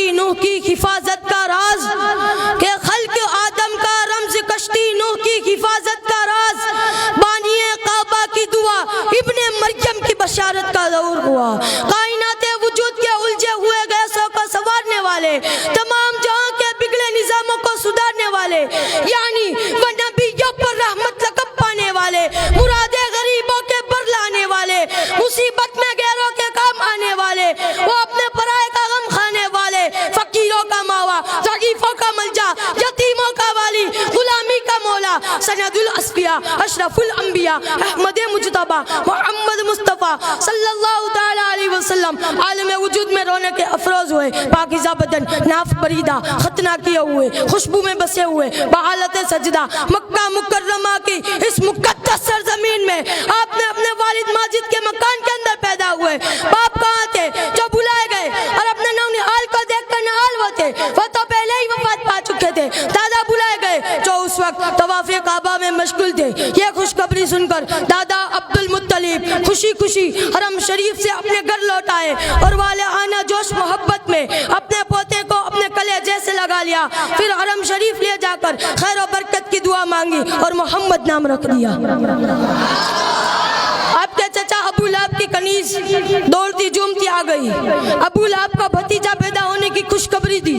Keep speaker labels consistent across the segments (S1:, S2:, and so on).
S1: کشتی نوح کی حفاظت کا راز، کہ خلق آدم کا رمز کشتی نوح کی حفاظت کا راز، بانی کعبہ کی دعا ابن مریم کی بشارت کا ظہور ہوا، کائنات وجود کے الجھے ہوئے گیسوں کو سنوارنے والے، تمام جہاں کے بگڑے نظاموں کو سدھارنے والے، یعنی وہ نبیوں پر رحمت لقب پانے والے، مراد غریبوں کے بر لانے والے، مصیبت میں غیروں کے کام آنے والے، وہ اپنے پرائے کا غم کھانے والے، فقیروں کا ماوا، ضعیفوں کا ملجا، یتیموں کا والی، غلامی کا مولا، سید الاصفیاء، اشرف الانبیاء، احمد مجتبی، محمد مصطفیٰ صلی اللہ تعالی علیہ وسلم عالم وجود میں رونے کے افروز ہوئے، پاکیزہ بدن، ناف بریدہ، ختنہ کیے ہوئے، خوشبو میں بسے ہوئے، بحالت سجدہ، مکہ مکرمہ کی اس مقدس سرزمین میں آپ نے اپنے والد ماجد کے مکان کے اندر پیدا ہوئے۔ باپ کہاں تھے جو بلائے گئے اور اپنے نونہال کو دیکھ کر نہال وہ تھے، وہ تو پہلے ہی وفات پا چکے تھے۔ دادا بلائے گئے جو اس وقت طواف کعبہ میں مشغول تھے۔ یہ خوشخبری سن کر دادا عبد المطلب خوشی خوشی حرم شریف سے اپنے گھر لوٹ آئے اور والہانہ جوش محبت میں اپنے پوتے کو اپنے کلیجے سے لگا لیا، پھر حرم شریف لے جا کر خیر و برکت کی دعا مانگی اور محمد نام رکھ دیا۔ آپ کے چچا ابو لہب کی کنیز دوڑتی جھومتی آ گئی، ابو لہب کا بھتیجا پیدا ہونے کی خوشخبری دی۔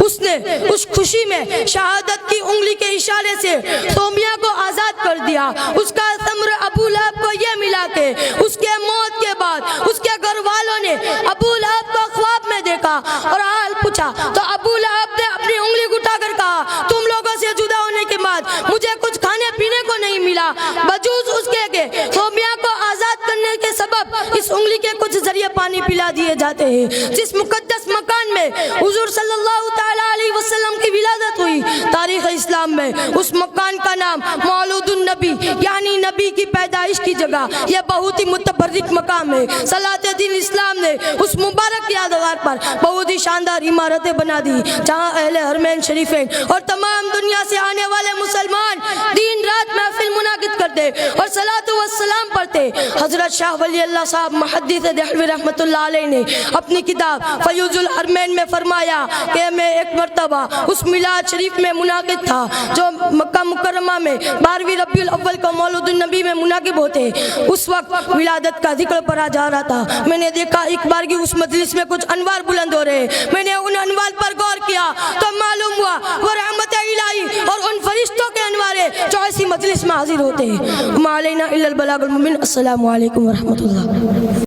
S1: اس نے اس خوشی میں شہادت کی انگلی کے اشارے سے تومیہ کو آزاد کر دیا۔ اس کا ثمر ابو لہب کو یہ ملا کہ اس کے موت کے بعد اس کے گھر والوں نے ابو لہب کو خواب میں دیکھا اور حال پوچھا، تو ابو لہب نے اپنی انگلی اٹھا کر کہا، تم لوگوں سے جدا ہونے کے بعد مجھے کچھ کھانے پینے کو نہیں ملا بجوز اس کے کہ تومیہ کو آزاد کرنے کے سبب اس انگلی کے کچھ ذریعے پانی پلا دیے جاتے ہیں۔ جس مقدس مکان میں حضور صلی اللہ تعالی علیہ وسلم کی ولادت ہوئی، تاریخ اسلام میں اس مکان کا نام مولود النبی یعنی نبی کی پیدائش کی جگہ، یہ بہت ہی متبرک مقام ہے۔ صلاح دین اسلام نے اس مبارک یادگار پر بہت ہی شاندار عمارتیں بنا دی، جہاں اہل حرمین شریفین اور تمام دنیا سے آنے والے مسلمان دن رات محفل منعقد کرتے اور صلاۃ و السلام پڑھتے۔ حضرت شاہ ولی اللہ صاحب محدث دہلوی رحمۃ اللہ علیہ نے اپنی کتاب فیوض الحرمین میں فرمایا کہ میں ایک مرتبہ اس میلاد شریف میں منعقد تھا جو مکہ مکرمہ میں 12ویں ربیع الاول کو مولود النبی میں منعقد ہوتے۔ اس وقت ولادت کا ذکر پڑھا جا رہا تھا، میں نے دیکھا ایک بار کی اس مجلس میں کچھ انوار بلند ہو رہے، میں نے ان انوار پر غور کیا تو معلوم ہوا وہ رحمت الہی اور ان فرشتوں کے انوار ہیں جو ایسی مجلس میں حاضر ہوتے ہیں۔ ما علینا الا البلاغ المبین۔ السلام علیکم ورحمۃ اللہ۔